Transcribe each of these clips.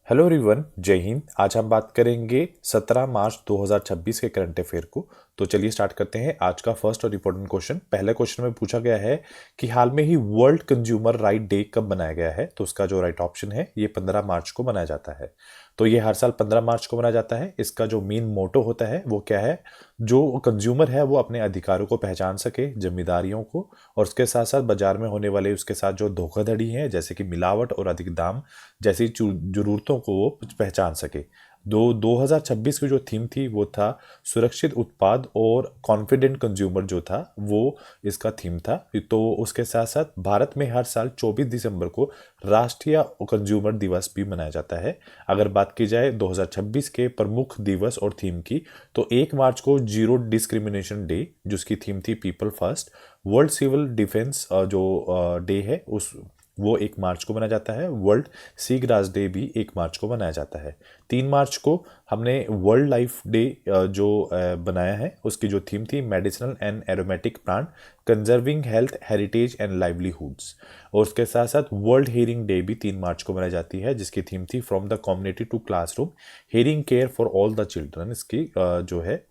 Hello everyone, जय हिंद। आज हम बात करेंगे 17 मार्च 2026 के करंट अफेयर को। तो चलिए स्टार्ट करते हैं। आज का फर्स्ट और इम्पोर्टेंट क्वेश्चन, पहले क्वेश्चन में पूछा गया है कि हाल में ही वर्ल्ड कंज्यूमर राइट डे कब मनाया गया है। तो उसका जो राइट ऑप्शन है ये 15 मार्च को मनाया जाता है। तो ये हर साल 15 मार्च को मनाया जाता है। इसका जो मेन मोटो होता है वो क्या है, जो कंज्यूमर है वो अपने अधिकारों को पहचान सके, जिम्मेदारियों को, और उसके साथ साथ बाजार में होने वाले उसके साथ जो धोखाधड़ी है जैसे कि मिलावट और अधिक दाम जैसी जरूरतों को वो पहचान सके। 2026 की जो थीम थी वो था सुरक्षित उत्पाद और कॉन्फिडेंट कंज्यूमर जो था वो इसका थीम था। तो उसके साथ साथ भारत में हर साल 24 दिसंबर को राष्ट्रीय कंज्यूमर दिवस भी मनाया जाता है। अगर बात की जाए 2026 के प्रमुख दिवस और थीम की, तो 1 मार्च को जीरो डिस्क्रिमिनेशन डे जिसकी थीम थी people first. World civil defence जो डे है उस वो 1 मार्च को मनाया जाता है। वर्ल्ड सीगराज डे भी 1 मार्च को मनाया जाता है। 3 मार्च को हमने वर्ल्ड लाइफ डे जो बनाया है उसकी जो थीम थी medicinal and aromatic plant conserving health heritage and livelihoods. और उसके साथ साथ वर्ल्ड हेयरिंग डे भी 3 मार्च को मनाई जाती है जिसकी थीम थी from the community to classroom hearing care for all the children. इसकी जो है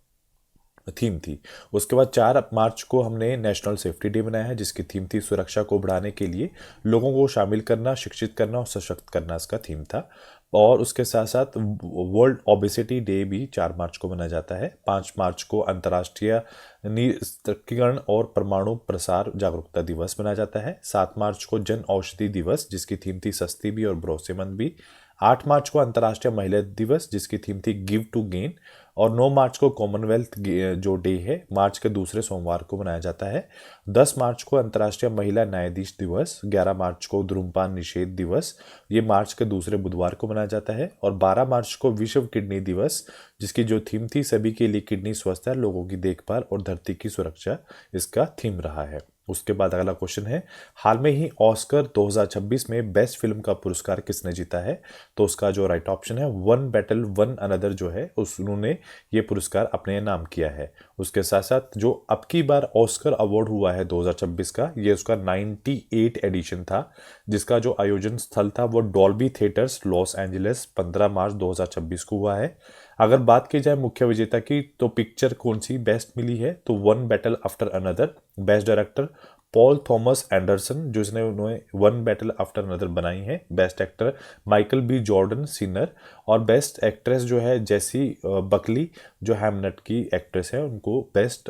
थीम थी। उसके बाद 4 मार्च को हमने नेशनल सेफ्टी डे बनाया है जिसकी थीम थी सुरक्षा को बढ़ाने के लिए लोगों को शामिल करना, शिक्षित करना और सशक्त करना, इसका थीम था। और उसके साथ साथ वर्ल्ड ओबेसिटी डे भी 4 मार्च को मनाया जाता है। 5 मार्च को अंतर्राष्ट्रीय निस्तृतीकरण और परमाणु प्रसार जागरूकता दिवस मनाया जाता है। 7 मार्च को जन औषधि दिवस जिसकी थीम थी सस्ती भी और भरोसेमंद भी। 8 मार्च को अंतर्राष्ट्रीय महिला दिवस जिसकी थीम थी गिव टू गेन। और 9 मार्च को कॉमनवेल्थ जो डे है मार्च के दूसरे सोमवार को मनाया जाता है। 10 मार्च को अंतर्राष्ट्रीय महिला न्यायाधीश दिवस। 11 मार्च को धूम्रपान निषेध दिवस, ये मार्च के दूसरे बुधवार को मनाया जाता है। और 12 मार्च को विश्व किडनी दिवस जिसकी जो थीम थी सभी के लिए किडनी स्वस्थ है, लोगों की देखभाल और धरती की सुरक्षा, इसका थीम रहा है। उसके बाद अगला क्वेश्चन है, हाल में ही ऑस्कर 2026 में बेस्ट फिल्म का पुरस्कार किसने जीता है। तो उसका जो राइट ऑप्शन है वन बैटल वन अनदर जो है उस उन्होंने ये पुरस्कार अपने नाम किया है। उसके साथ साथ जो अब की बार ऑस्कर अवार्ड हुआ है 2026 का, ये उसका 98 एडिशन था जिसका जो आयोजन स्थल था वो डॉल्बी थिएटर्स लॉस एंजलिस 15 मार्च 2026 को हुआ है। अगर बात की जाए मुख्य विजेता की तो पिक्चर कौन सी बेस्ट मिली है, तो one battle after another. Best director Paul Thomas Anderson जिसने उन्होंने वन बैटल आफ्टर अनदर बनाई है। Best actor Michael B Jordan sinner. और बेस्ट एक्ट्रेस जो है जेसी बकली जो हैमनेट की एक्ट्रेस है, उनको बेस्ट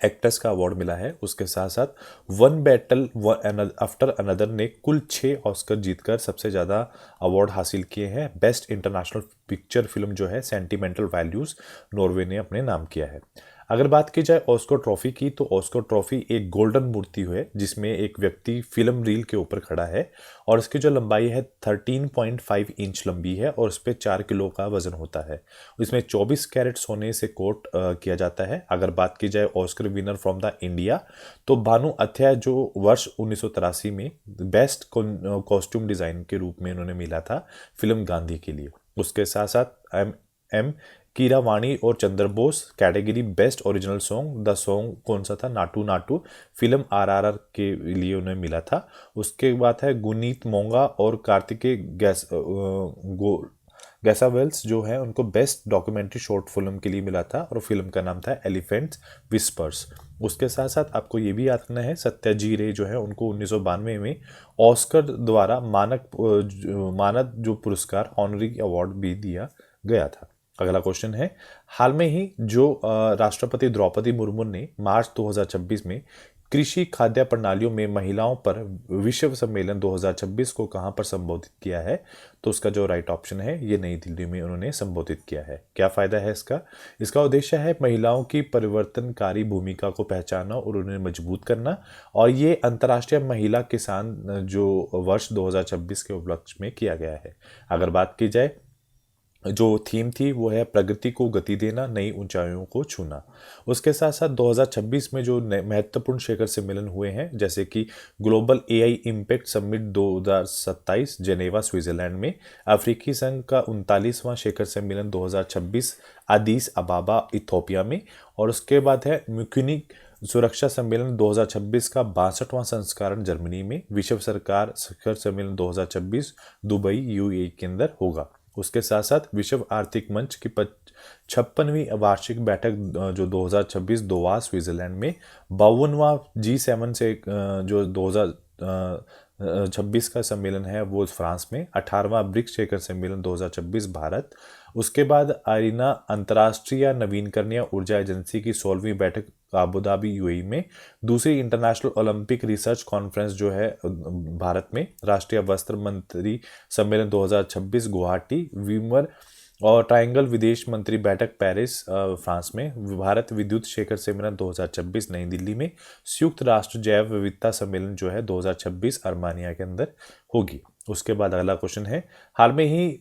एक्ट्रेस का अवार्ड मिला है। उसके साथ साथ वन बैटल आफ्टर अनदर ने कुल 6 ऑस्कर जीतकर सबसे ज़्यादा अवार्ड हासिल किए हैं। बेस्ट इंटरनेशनल पिक्चर फिल्म जो है सेंटिमेंटल वैल्यूज़ नॉर्वे ने अपने नाम किया है। अगर बात की जाए ऑस्कर ट्रॉफी की, तो ऑस्कर ट्रॉफी एक गोल्डन मूर्ति है जिसमें एक व्यक्ति फिल्म रील के ऊपर खड़ा है और इसकी जो लंबाई है 13.5 इंच लंबी है और उस पर 4 किलो का वजन होता है। इसमें 24 कैरेट सोने से कोट किया जाता है। अगर बात की जाए Oscar winner from the India, तो भानु अथ्या जो वर्ष 1983 में बेस्ट कॉस्ट्यूम डिजाइन के रूप में उन्होंने मिला था फिल्म गांधी के लिए। उसके साथ साथ एम कीरावाणी और Chandra Bose category best original song, the song कौन सा था, नाटू नाटू, फिल्म आरआरआर के लिए उन्हें मिला था। उसके बाद है गुनीत मोंगा और कार्तिकेय गैसावेल्स जो है उनको बेस्ट डॉक्यूमेंट्री शॉर्ट फिल्म के लिए मिला था और फिल्म का नाम था एलिफेंट्स विस्पर्स। उसके साथ साथ आपको ये भी याद रखना है सत्याजी रे जो है उनको 1992 में ऑस्कर द्वारा मानद जो पुरस्कार ऑनरी अवार्ड भी दिया गया था। अगला क्वेश्चन है, हाल में ही जो राष्ट्रपति द्रौपदी मुर्मू ने मार्च 2026 में कृषि खाद्य प्रणालियों में महिलाओं पर विश्व सम्मेलन 2026 को कहां पर संबोधित किया है। तो उसका जो राइट ऑप्शन है ये नई दिल्ली में उन्होंने संबोधित किया है। क्या फायदा है इसका, इसका उद्देश्य है महिलाओं की परिवर्तनकारी भूमिका को पहचानना और उन्हें मजबूत करना। और ये अंतर्राष्ट्रीय महिला किसान जो वर्ष 2026 के उपलक्ष्य में किया गया है। अगर बात की जाए जो थीम थी वो है प्रगति को गति देना, नई ऊंचाइयों को छूना। उसके साथ साथ 2026 में जो महत्वपूर्ण शिखर सम्मेलन हुए हैं जैसे कि global AI impact summit 2027 Geneva Switzerland में, अफ्रीकी संघ का 39वां शिखर सम्मेलन 2026 अदीस अबाबा इथोपिया में, और उसके बाद है म्यूनिख सुरक्षा सम्मेलन 2026 का 62वां संस्करण जर्मनी में, विश्व सरकार शिखर सम्मेलन 2026 दुबई यूएई के अंदर होगा। उसके साथ साथ विश्व आर्थिक मंच की 56वीं वार्षिक बैठक जो 2026 दोहा स्विट्जरलैंड में, 52वां G7 से जो 2026 का सम्मेलन है वो फ्रांस में, 18वां ब्रिक्स शिखर सम्मेलन 2026 भारत। उसके बाद आईना अंतर्राष्ट्रीय नवीनकरणीय ऊर्जा एजेंसी की 16वीं बैठक अबू धाबी यूएई में, दूसरी इंटरनेशनल ओलंपिक रिसर्च कॉन्फ्रेंस जो है भारत में, राष्ट्रीय वस्त्र मंत्री सम्मेलन 2026 गुवाहाटी वीमर, और ट्रायंगल विदेश मंत्री बैठक पेरिस फ्रांस में, भारत विद्युत शिखर सम्मेलन 2026 नई दिल्ली में, संयुक्त राष्ट्र जैव विविधता सम्मेलन जो है 2026 अर्मानिया के अंदर होगी। उसके बाद अगला क्वेश्चन है, हाल में ही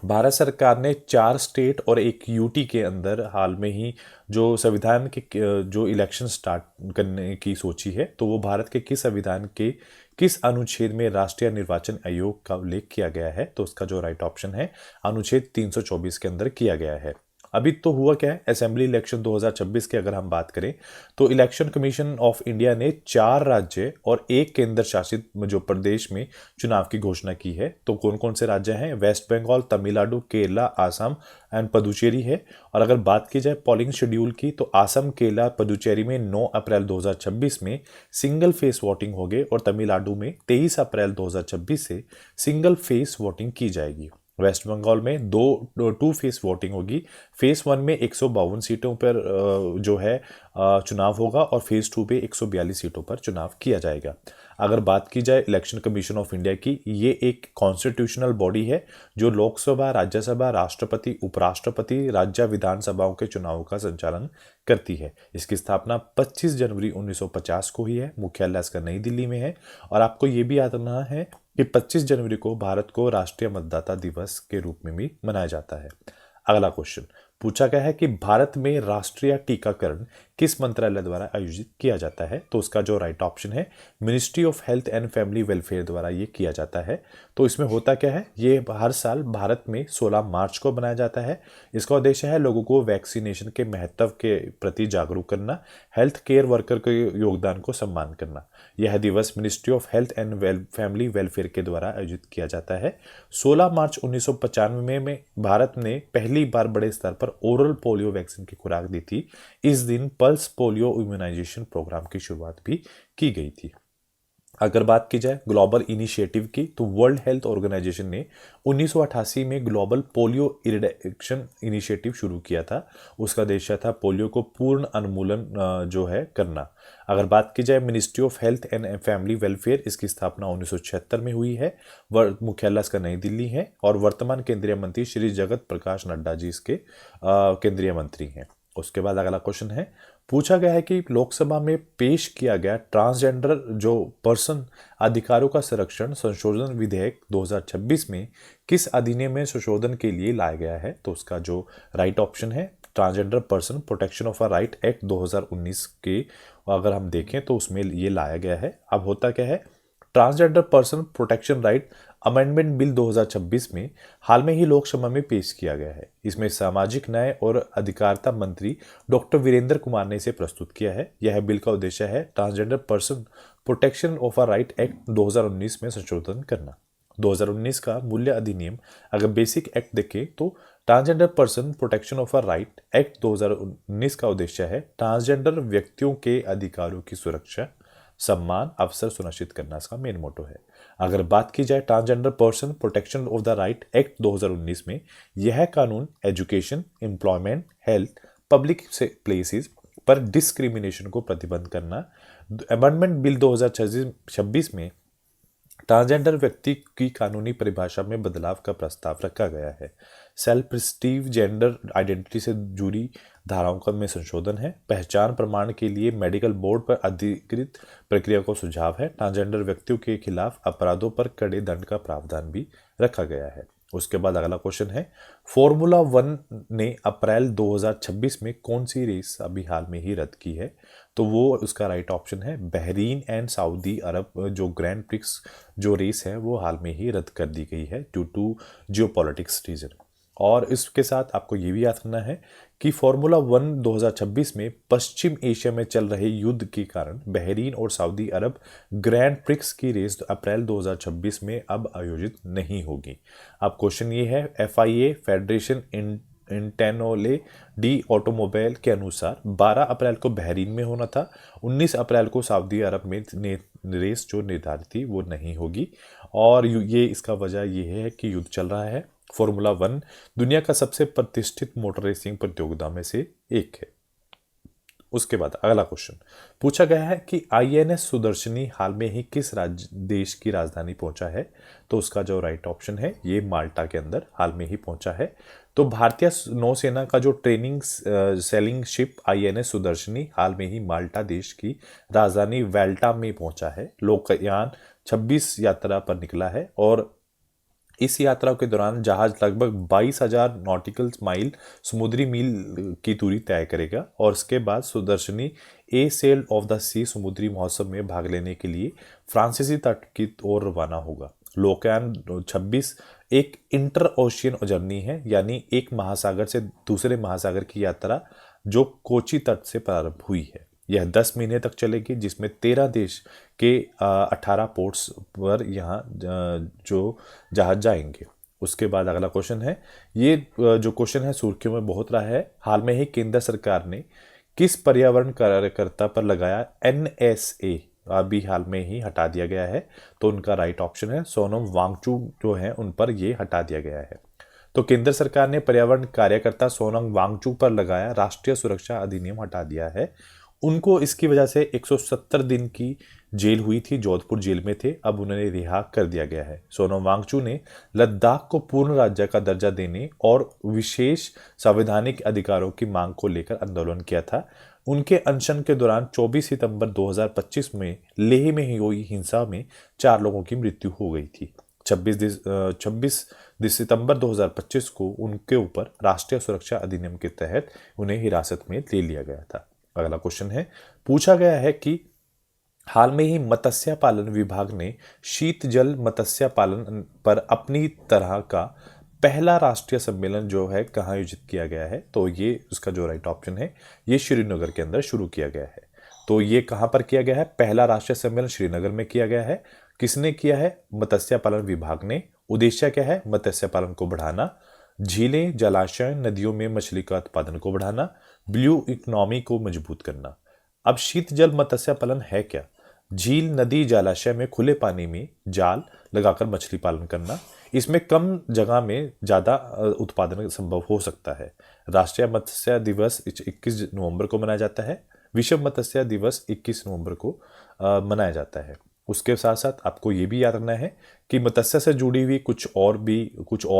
भारत सरकार ने 4 स्टेट और एक यूटी के अंदर हाल में ही जो संविधान के जो इलेक्शन स्टार्ट करने की सोची है, तो वो भारत के किस संविधान के किस अनुच्छेद में राष्ट्रीय निर्वाचन आयोग का उल्लेख किया गया है? तो उसका जो राइट ऑप्शन है अनुच्छेद 324 के अंदर किया गया है। अभी तो हुआ क्या है, असेंबली इलेक्शन 2026 की अगर हम बात करें तो इलेक्शन कमीशन ऑफ इंडिया ने 4 राज्य और एक केंद्र शासित जो प्रदेश में चुनाव की घोषणा की है। तो कौन कौन से राज्य हैं? वेस्ट बंगाल, तमिलनाडु, केरला, आसाम एंड पुदुचेरी है। और अगर बात की जाए पोलिंग शेड्यूल की, तो आसाम, केरला, पुदुचेरी में 9 अप्रैल 2026 में सिंगल फेस वोटिंग होगी और तमिलनाडु में 23 अप्रैल 2026 से सिंगल फेस वोटिंग की जाएगी। वेस्ट बंगाल में टू फेस वोटिंग होगी। फेस 1 में 152 सीटों पर जो है चुनाव होगा और फेज 2 पे 142 सीटों पर चुनाव किया जाएगा। अगर बात की जाए इलेक्शन कमीशन ऑफ इंडिया की, ये एक कॉन्स्टिट्यूशनल बॉडी है जो लोकसभा, राज्यसभा, राष्ट्रपति, उपराष्ट्रपति, राज्य विधानसभाओं के चुनावों का संचालन करती है। इसकी स्थापना 25 जनवरी 1950 को हुई है। मुख्यालय इसका नई दिल्ली में है। और आपको ये भी याद रखना है कि 25 जनवरी को भारत को राष्ट्रीय मतदाता दिवस के रूप में भी मनाया जाता है। अगला क्वेश्चन पूछा गया है कि भारत में राष्ट्रीय टीकाकरण किस मंत्रालय द्वारा आयोजित किया जाता है? तो उसका जो राइट ऑप्शन है ministry of health and family welfare द्वारा ये किया जाता है। तो इसमें होता क्या है, ये हर साल भारत में 16 मार्च को बनाया जाता है। इसका उद्देश्य है लोगों को वैक्सीनेशन के महत्व के प्रति जागरूक करना, हेल्थ केयर वर्कर के योगदान को सम्मान करना। यह दिवस ministry of health and family welfare के द्वारा आयोजित किया जाता है। 16 मार्च 1995 में भारत ने पहली बार बड़े स्तर पर ओरल पोलियो वैक्सीन की खुराक दी थी। इस दिन पल्स पोलियो इम्यूनाइजेशन प्रोग्राम की शुरुआत भी की गई थी। अगर बात की जाए ग्लोबल इनिशिएटिव की, तो वर्ल्ड हेल्थ ऑर्गेनाइजेशन ने 1988 में ग्लोबल पोलियो इरेडिकेशन इनिशिएटिव शुरू किया था। उसका उद्देश्य था पोलियो को पूर्ण उन्मूलन जो है करना। अगर बात की जाए ministry of health and family welfare, इसकी स्थापना 1976 में हुई है। मुख्यालय इसका नई दिल्ली है और वर्तमान केंद्रीय मंत्री श्री जगत प्रकाश नड्डा जी इसके केंद्रीय मंत्री हैं। उसके बाद अगला क्वेश्चन है, पूछा गया है कि लोकसभा में पेश किया गया ट्रांसजेंडर जो पर्सन अधिकारों का संरक्षण संशोधन विधेयक 2026 में किस अधिनियम में संशोधन के लिए लाया गया है? तो उसका जो राइट ऑप्शन है transgender person protection of a right act 2019 के अगर हम देखें तो उसमें ये लाया गया है। अब होता क्या है, transgender person protection right amendment bill 2026 में हाल में ही लोकसभा में पेश किया गया है। इसमें सामाजिक न्याय और अधिकारिता मंत्री डॉक्टर वीरेंद्र कुमार ने इसे प्रस्तुत किया है। यह बिल का उद्देश्य है transgender person protection of a right act 2019 में संशोधन करना। 2019 का मूल्य अधिनियम अगर बेसिक एक्ट देखें तो transgender person protection of a right act 2019 का उद्देश्य है ट्रांसजेंडर व्यक्तियों के अधिकारों की सुरक्षा, सम्मान, अवसर सुनिश्चित करना इसका मेन मोटो है। अगर बात की जाए transgender person protection of the right act 2019 में, यह कानून education, employment, health, public places पर डिस्क्रिमिनेशन को प्रतिबंध करना। अमेंडमेंट बिल 2026 में ट्रांसजेंडर व्यक्ति की कानूनी परिभाषा में बदलाव का प्रस्ताव रखा गया है। सेल्फ पर्सीव जेंडर आइडेंटिटी से जुड़ी धाराओं का में संशोधन है। पहचान प्रमाण के लिए मेडिकल बोर्ड पर अधिकृत प्रक्रिया को सुझाव है। ट्रांसजेंडर व्यक्तियों के खिलाफ अपराधों पर कड़े दंड का प्रावधान भी रखा गया है। उसके बाद अगला क्वेश्चन है, फॉर्मूला 1 ने अप्रैल 2026 में कौन सी रेस अभी हाल में ही रद्द की है? तो वो उसका राइट ऑप्शन है बहरीन एंड सऊदी अरब जो ग्रैंड प्रिक्स जो रेस है वो हाल में ही रद्द कर दी गई है ड्यू टू जियोपॉलिटिक्स रीजन। और इसके साथ आपको ये भी याद रखना है कि फार्मूला 1 2026 में पश्चिम एशिया में चल रहे युद्ध के कारण बहरीन और सऊदी अरब ग्रैंड प्रिक्स की रेस अप्रैल 2026 में अब आयोजित नहीं होगी। अब क्वेश्चन ये है, FIA फेडरेशन इंटेनोले डी ऑटोमोबाइल के अनुसार 12 अप्रैल को बहरीन में होना था, 19 अप्रैल को सऊदी अरब में रेस जो निर्धारित थी वो नहीं होगी। और ये इसका वजह ये है कि युद्ध चल रहा है। फॉर्मूला 1 दुनिया का सबसे प्रतिष्ठित मोटर रेसिंग प्रतियोगिता में से एक है। उसके बाद अगला क्वेश्चन पूछा गया है कि INS सुदर्शनी हाल में ही किस देश की राजधानी पहुंचा है। तो उसका जो राइट ऑप्शन है ये माल्टा के अंदर हाल में ही पहुंचा है। तो भारतीय नौसेना का जो training selling ship INS Sudarshani हाल में ही माल्टा देश की राजधानी वेल्टा में पहुंचा है। लोकयान 26 यात्रा पर निकला है और इस यात्रा के दौरान जहाज लगभग 22,000 नॉटिकल माइल समुद्री मील की दूरी तय करेगा और इसके बाद सुदर्शनी ए सेल ऑफ द सी समुद्री महोत्सव में भाग लेने के लिए फ्रांसीसी तट की ओर रवाना होगा। लोकयान 26 एक इंटर ओशियन जर्नी है, यानी एक महासागर से दूसरे महासागर की यात्रा जो कोची तट से प्रारंभ हुई है। यह 10 महीने तक चलेगी, जिसमें 13 देश के 18 पोर्ट्स पर यहाँ जो जहाज जाएंगे। उसके बाद अगला क्वेश्चन है, ये जो क्वेश्चन है सुर्खियों में बहुत रहा है। हाल में ही केंद्र सरकार ने किस पर्यावरण कार्यकर्ता पर लगाया NSA, अभी हाल में ही हटा दिया गया है। तो उनका राइट ऑप्शन है सोनम वांगचुक जो है उन पर ये हटा दिया गया है। तो केंद्र सरकार ने पर्यावरण कार्यकर्ता सोनम वांगचुक पर लगाया राष्ट्रीय सुरक्षा अधिनियम हटा दिया है। उनको इसकी वजह से 170 दिन की जेल हुई थी, जोधपुर जेल में थे, अब उन्हें रिहा कर दिया गया है। सोनम वांगचुक ने लद्दाख को पूर्ण राज्य का दर्जा देने और विशेष संवैधानिक अधिकारों की मांग को लेकर आंदोलन किया था। उनके अनशन के दौरान 24 सितंबर 2025 में लेह में हुई हिंसा में 4 लोगों की मृत्यु हो गई थी। 26 सितंबर 2025 को उनके ऊपर राष्ट्रीय सुरक्षा अधिनियम के तहत उन्हें हिरासत में ले लिया गया था। अगला क्वेश्चन है, पूछा गया है कि हाल में ही मत्स्य पालन विभाग ने शीत जल मत्स्य पालन पर अपनी तरह का पहला राष्ट्रीय सम्मेलन जो है कहाँ आयोजित किया गया है। तो ये उसका जो राइट ऑप्शन है ये श्रीनगर के अंदर शुरू किया गया है। तो ये कहाँ पर किया गया है, पहला राष्ट्रीय सम्मेलन श्रीनगर में किया गया है। किसने किया है, मत्स्य पालन विभाग ने। उद्देश्य क्या है, मत्स्य पालन को बढ़ाना, झीलें जलाशय नदियों में मछली का उत्पादन को बढ़ाना, ब्लू इकोनॉमी को मजबूत करना। अब शीत जल मत्स्य पालन है क्या, झील नदी जलाशय में खुले पानी में जाल लगाकर मछली पालन करना। इसमें कम जगह में ज़्यादा उत्पादन संभव हो सकता है। राष्ट्रीय मत्स्य दिवस 21 नवंबर को मनाया जाता है। विश्व मत्स्य दिवस 21 नवंबर को मनाया जाता है। उसके साथ साथ आपको ये भी याद रखना है कि मत्स्य से जुड़ी हुई कुछ और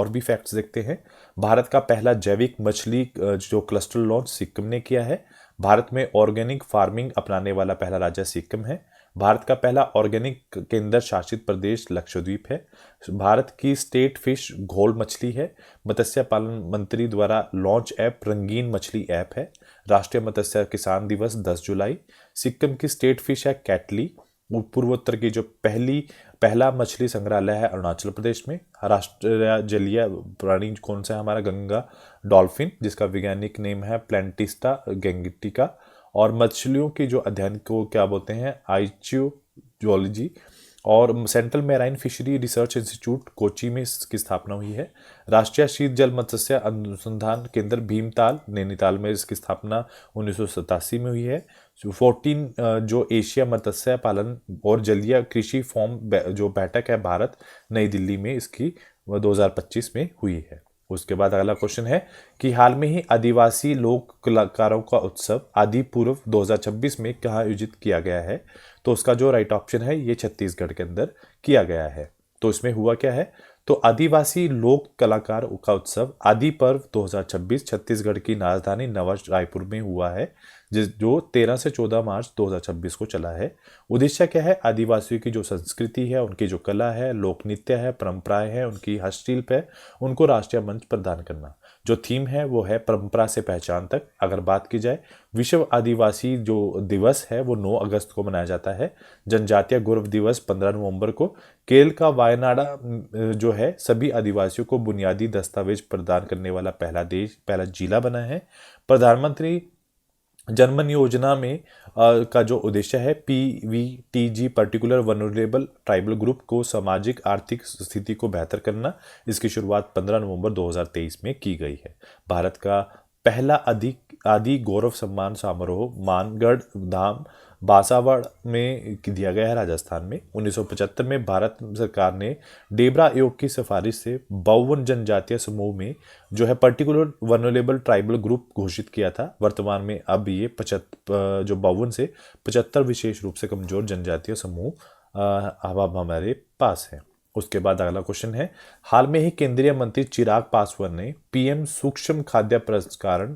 भी फैक्ट्स देखते हैं। भारत का पहला जैविक मछली जो क्लस्टर लॉन्च सिक्किम ने किया है। भारत में ऑर्गेनिक फार्मिंग अपनाने वाला पहला राज्य सिक्किम है। भारत का पहला ऑर्गेनिक केंद्र शासित प्रदेश लक्षद्वीप है। भारत की स्टेट फिश घोल मछली है। मत्स्य पालन मंत्री द्वारा लॉन्च ऐप रंगीन मछली ऐप है। राष्ट्रीय मत्स्य किसान दिवस 10 जुलाई। सिक्किम की स्टेट फिश है कैटली। पूर्वोत्तर की जो पहला मछली संग्रहालय है अरुणाचल प्रदेश में। राष्ट्रीय जलीय प्राणी कौन सा है हमारा, गंगा डॉल्फिन, जिसका वैज्ञानिक नेम है प्लेंटिस्टा गैंगटिका। और मछलियों की जो अध्ययन को क्या बोलते हैं, आइचियोलॉजी। और central marine fishery research institute Kochi में इसकी स्थापना हुई है। राष्ट्रीय शीत जल मत्स्य अनुसंधान केंद्र भीमताल नैनीताल में इसकी स्थापना 1987 में हुई है। 14 जो एशिया मत्स्य पालन और जलीय कृषि फॉर्म जो बैठक है भारत नई दिल्ली में, इसकी 2025 में हुई है। उसके बाद अगला क्वेश्चन है कि हाल में ही आदिवासी लोक कलाकारों का उत्सव आदि पूर्व 2026 में कहाँ आयोजित किया गया है। तो उसका जो राइट ऑप्शन है ये छत्तीसगढ़ के अंदर किया गया है। तो इसमें हुआ क्या है, तो आदिवासी लोक कलाकार का उत्सव आदि पर्व 2026 छत्तीसगढ़ की राजधानी नवा रायपुर में हुआ है। जो 13 से 14 मार्च 2026 को चला है। उद्देश्य क्या है? आदिवासियों की जो संस्कृति है, उनकी जो कला है, लोक नृत्य है, परंपराएं हैं, उनकी हस्तशिल्प है, उनको राष्ट्रीय मंच प्रदान करना। जो थीम है वो है परंपरा से पहचान तक। अगर बात की जाए, विश्व आदिवासी जो दिवस है वो 9 अगस्त को मनाया जाता है। जनजातीय गौरव दिवस 15 नवंबर को। केरल का वायनाड जो है सभी आदिवासियों को बुनियादी दस्तावेज प्रदान करने वाला पहला जिला बना है। प्रधानमंत्री जनमन योजना में का जो उद्देश्य है, PVTG particular vulnerable tribal group को सामाजिक आर्थिक स्थिति को बेहतर करना। इसकी शुरुआत 15 नवंबर 2023 में की गई है। भारत का पहला आदि गौरव सम्मान समारोह मानगढ़ धाम बासावाड़ में दिया गया है, राजस्थान में। 1975 में भारत सरकार ने डेबरा आयोग की सिफारिश से 52 जनजातीय समूह में जो है पर्टिकुलर वनरेबल ट्राइबल ग्रुप घोषित किया था। वर्तमान में अब ये 52 से 75 विशेष रूप से कमजोर जनजातीय समूह अब हमारे पास है। उसके बाद अगला क्वेश्चन है, हाल में ही केंद्रीय मंत्री चिराग पासवान ने PM सूक्ष्म खाद्य प्रसंस्करण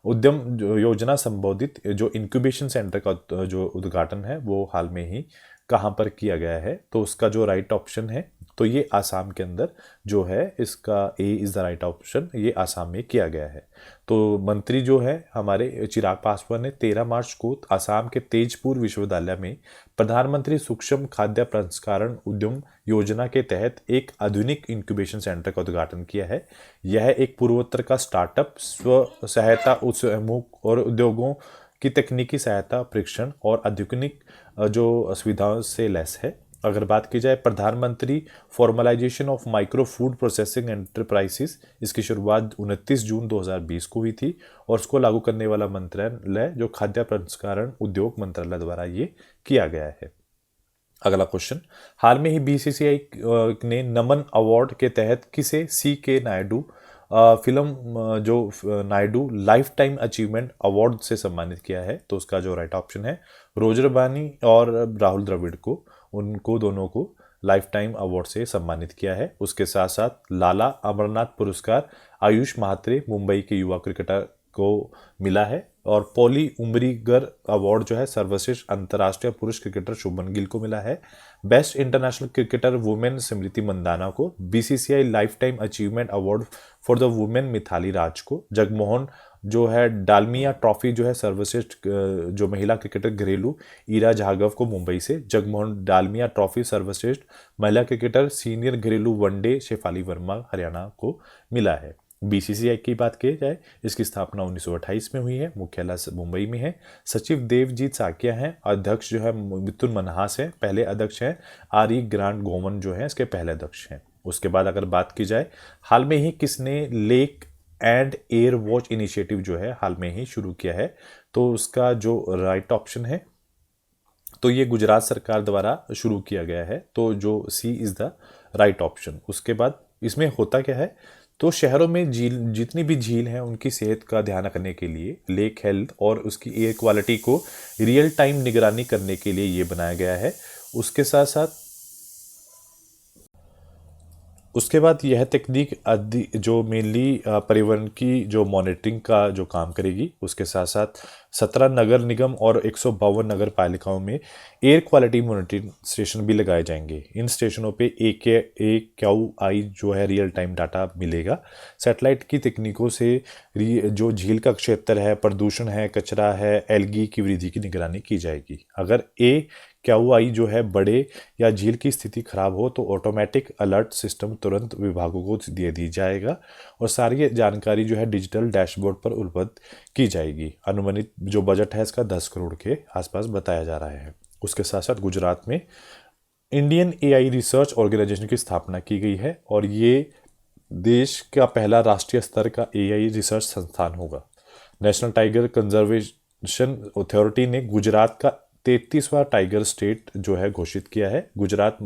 उद्यम योजना संबोधित जो इंक्यूबेशन सेंटर का जो उद्घाटन है वो हाल में ही कहाँ पर किया गया है? तो उसका जो राइट ऑप्शन है, तो ये आसाम के अंदर जो है, इसका A is the right option, ये आसाम में किया गया है। तो मंत्री जो है हमारे चिराग पासवान ने 13 मार्च को आसाम के तेजपुर विश्वविद्यालय में प्रधानमंत्री सूक्ष्म खाद्य प्रसंस्करण उद्यम योजना के तहत एक आधुनिक इंक्यूबेशन सेंटर का उद्घाटन किया है। यह एक पूर्वोत्तर का स्टार्टअप स्व सहायता समूह और उद्योगों की तकनीकी सहायता, परीक्षण और आधुनिक जो सुविधाओं से लैस है। अगर बात की जाए प्रधानमंत्री formalisation of micro food processing enterprises, इसकी शुरुआत 29 जून 2020 को हुई थी और उसको लागू करने वाला मंत्रालय जो खाद्य प्रसंस्करण उद्योग मंत्रालय द्वारा ये किया गया है। अगला क्वेश्चन, हाल में ही BCCI ने नमन अवार्ड के तहत किसे CK नायडू फिल्म जो Naidu life time achievement award से सम्मानित किया है? तो उसका जो राइट ऑप्शन है, रोजर बानी और राहुल द्रविड़ को, उनको दोनों को लाइफ टाइम अवार्ड से सम्मानित किया है। उसके साथ साथ लाला अमरनाथ पुरस्कार आयुष महात्रे मुंबई के युवा क्रिकेटर को मिला है और पॉली उमरीगर अवार्ड जो है सर्वश्रेष्ठ अंतर्राष्ट्रीय पुरुष क्रिकेटर शुभमन गिल को मिला है। Best international cricketer women Smriti Mandhana को, BCCI life time achievement award for the women Mithali Raj को, जगमोहन जो है डालमिया ट्रॉफी जो है सर्वश्रेष्ठ जो महिला क्रिकेटर घरेलू ईरा जाघव को मुंबई से, जगमोहन डालमिया ट्रॉफी सर्वश्रेष्ठ महिला क्रिकेटर सीनियर घरेलू वनडे शेफाली वर्मा हरियाणा को मिला है। BCCI की बात की जाए, इसकी स्थापना 1928 में हुई है, मुख्यालय मुंबई में है। सचिव देवजीत साकिया हैं, अध्यक्ष जो है मिथुन मनहास है, पहले अध्यक्ष हैं RE ग्रांट गोवन जो है इसके पहले अध्यक्ष हैं। उसके बाद अगर बात की जाए, हाल में ही किसने lake and air watch initiative जो है हाल में ही शुरू किया है? तो उसका जो राइट ऑप्शन है, तो ये गुजरात सरकार द्वारा शुरू किया गया है, तो जो C is the right option. उसके बाद इसमें होता क्या है, तो शहरों में झील, जितनी भी झील हैं उनकी सेहत का ध्यान रखने के लिए लेक हेल्थ और उसकी एयर क्वालिटी को रियल टाइम निगरानी करने के लिए ये बनाया गया है। उसके साथ साथ उसके बाद यह तकनीक जो मेनली परिवहन की जो मॉनिटरिंग का जो काम करेगी। उसके साथ साथ 17 नगर निगम और 152 नगर पालिकाओं में एयर क्वालिटी मॉनिटरिंग स्टेशन भी लगाए जाएंगे। इन स्टेशनों पे AQI जो है रियल टाइम डाटा मिलेगा। सैटेलाइट की तकनीकों से जो झील का क्षेत्र है, प्रदूषण है, कचरा है, एल्गी की वृद्धि की निगरानी की जाएगी। अगर AQI जो है बड़े या झील की स्थिति खराब हो तो ऑटोमेटिक अलर्ट सिस्टम तुरंत विभागों को दे दी जाएगा और सारी जानकारी जो है डिजिटल डैशबोर्ड पर उपलब्ध की जाएगी। अनुमानित जो बजट है इसका 10 करोड़ के आसपास बताया जा रहा है। उसके साथ साथ गुजरात में इंडियन AI रिसर्च ऑर्गेनाइजेशन की स्थापना की गई है और ये देश का पहला राष्ट्रीय स्तर का AI रिसर्च संस्थान होगा। नेशनल टाइगर कंजर्वेशन अथॉरिटी ने गुजरात का 33वां टाइगर स्टेट जो है घोषित किया है। गुजरात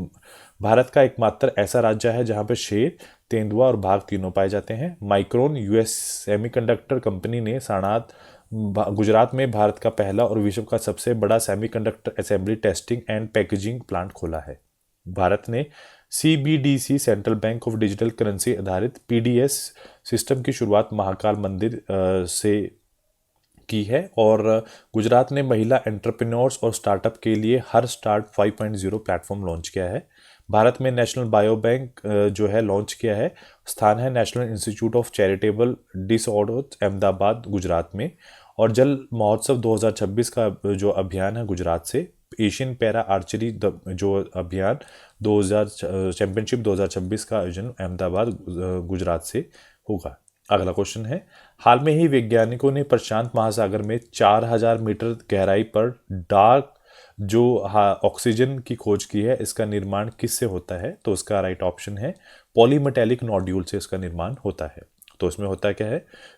भारत का एकमात्र ऐसा राज्य है जहां पर शेर, तेंदुआ और बाघ तीनों पाए जाते हैं। माइक्रोन US सेमीकंडक्टर कंपनी ने सारनाथ गुजरात में भारत का पहला और विश्व का सबसे बड़ा semiconductor assembly testing and packaging plant खोला है। भारत ने CBDC central bank of digital currency आधारित PDS सिस्टम की शुरुआत महाकाल मंदिर से की है। और गुजरात ने महिला एंटरप्रेन्योर्स और स्टार्टअप के लिए हर स्टार्ट 5.0 प्लेटफॉर्म लॉन्च किया है। भारत में नेशनल बायो बैंक जो है लॉन्च किया है। स्थान है national institute of charitable disorders Ahmedabad Gujarat में। और जल महोत्सव 2026 का जो अभियान है गुजरात से। एशियन पैरा आर्चरी जो अभियान 2000 चैंपियनशिप 2026 का आयोजन अहमदाबाद गुजरात से होगा। अगला क्वेश्चन है, हाल में ही वैज्ञानिकों ने प्रशांत महासागर में 4000 मीटर गहराई पर डार्क जो ऑक्सीजन की खोज की है। इसका निर्माण किससे होता है? तो उसका राइट ऑप्शन है पॉलीमेटेलिक नोड्यूल से इसका निर्माण होता है। तो इसमें होता क्या है,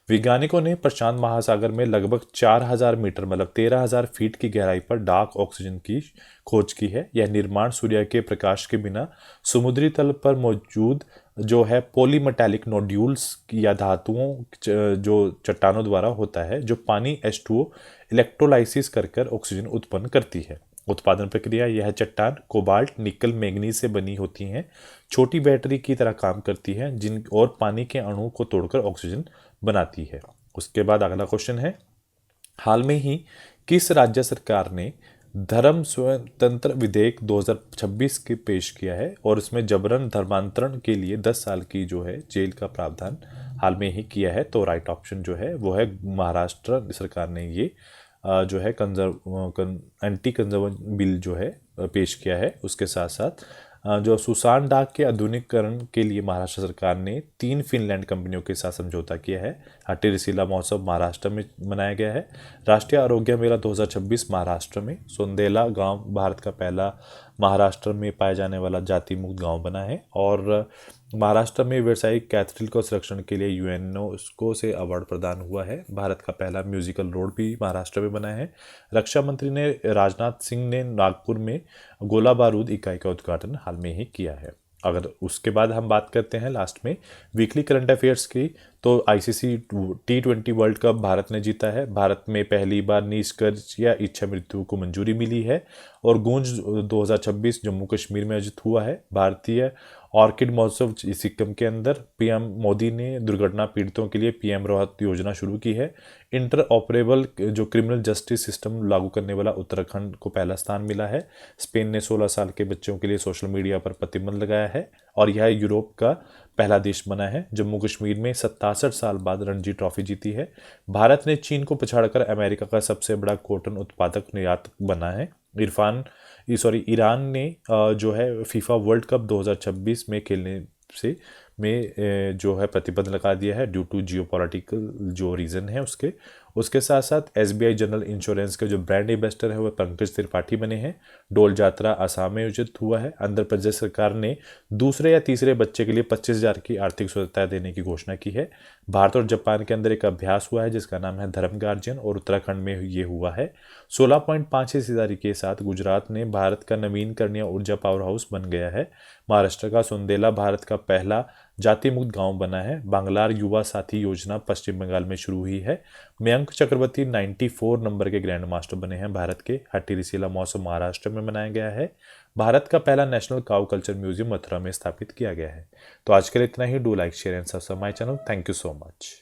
वैज्ञानिकों ने प्रशांत महासागर में लगभग 4000 मीटर मतलब 13000 फीट की गहराई पर डार्क ऑक्सीजन की खोज की है। यह निर्माण सूर्य के प्रकाश के बिना समुद्री तल पर मौजूद जो है पॉलीमेटेलिक नोड्यूल्स या धातुओं जो चट्टानों द्वारा होता है, जो पानी H2O इलेक्ट्रोलाइसिस कर ऑक्सीजन उत्पन्न करती है। उत्पादन प्रक्रिया, यह चट्टान कोबाल्ट निकल मैंगनीज से बनी होती हैं, छोटी बैटरी की तरह काम करती हैं जिन और पानी के अणुओं को तोड़कर ऑक्सीजन बनाती है। उसके बाद अगला क्वेश्चन है, हाल में ही किस राज्य सरकार ने धर्म स्वतंत्र विधेयक 2026 के पेश किया है और इसमें जबरन धर्मांतरण के लिए 10 साल की जो है जेल का प्रावधान हाल में ही किया है? तो राइट ऑप्शन जो है वो है महाराष्ट्र सरकार ने ये जो है एंटी कंजर्वेशन बिल जो है पेश किया है। उसके साथ साथ जो सुसान डाक के आधुनिकीकरण के लिए महाराष्ट्र सरकार ने 3 फिनलैंड कंपनियों के साथ समझौता किया है। हट्टीरसीला महोत्सव महाराष्ट्र में मनाया गया है। राष्ट्रीय आरोग्य मेला 2026 महाराष्ट्र में। सोंदेला गांव भारत का पहला महाराष्ट्र में पाया जाने वाला जाति मुक्त गांव बना है। और महाराष्ट्र में व्यावसायिक कैथेड्रल को संरक्षण के लिए यूनेस्को से अवार्ड प्रदान हुआ है। भारत का पहला म्यूजिकल रोड भी महाराष्ट्र में बना है। रक्षा मंत्री ने राजनाथ सिंह ने नागपुर में गोला बारूद इकाई का उद्घाटन हाल में ही किया है। अगर उसके बाद हम बात करते हैं लास्ट में वीकली करंट अफेयर्स की, तो ICC T20 world cup Bharat ने जीता है। भारत में पहली बार निष्कर्ष या इच्छा मृत्यु को मंजूरी मिली है। और गूंज 2026 जम्मू कश्मीर में आयोजित हुआ है। भारतीय ऑर्किड महोत्सव सिक्किम के अंदर। पीएम मोदी ने दुर्घटना पीड़ितों के लिए पीएम राहत योजना शुरू की है। इंटर ऑपरेबल जो क्रिमिनल जस्टिस सिस्टम लागू करने वाला उत्तराखंड को पहला स्थान मिला है। स्पेन ने 16 साल के बच्चों के लिए सोशल मीडिया पर प्रतिबंध लगाया है और यह यूरोप का पहला देश बना है। जम्मू कश्मीर में 67 साल बाद रणजी ट्रॉफी जीती है। भारत ने चीन को पछाड़कर अमेरिका का सबसे बड़ा कॉटन उत्पादक निर्यातक बना है। ईरान ने जो है फीफा वर्ल्ड कप 2026 में खेलने से जो है प्रतिबंध लगा दिया है ड्यू टू जियोपॉलिटिकल जो रीज़न है उसके साथ साथ एसबीआई जनरल इंश्योरेंस के जो ब्रांड एम्बेसडर है वह पंकज त्रिपाठी बने हैं। डोल यात्रा आसाम में आयोजित हुआ है। आंध्र प्रदेश सरकार ने दूसरे या तीसरे बच्चे के लिए 25,000 की आर्थिक सहायता देने की घोषणा की है। भारत और जापान के अंदर एक अभ्यास हुआ है जिसका नाम है धर्म गार्जियन और उत्तराखंड में ये हुआ है। 16.5 हिस्सेदारी के साथ गुजरात ने भारत का नवीनकरणीय ऊर्जा पावर हाउस बन गया है। महाराष्ट्र का सोंदेला भारत का पहला जाति मुक्त गांव बना है। बांग्लार युवा साथी योजना पश्चिम बंगाल में शुरू हुई है। मयंक चक्रवर्ती 94 नंबर के ग्रैंड मास्टर बने हैं भारत के। हट्टीरसीला महोत्सव महाराष्ट्र में मनाया गया है। भारत का पहला national cow culture museum Mathura में स्थापित किया गया है। तो आज के लिए इतना ही। Do like share and subscribe my channel. Thank you so much.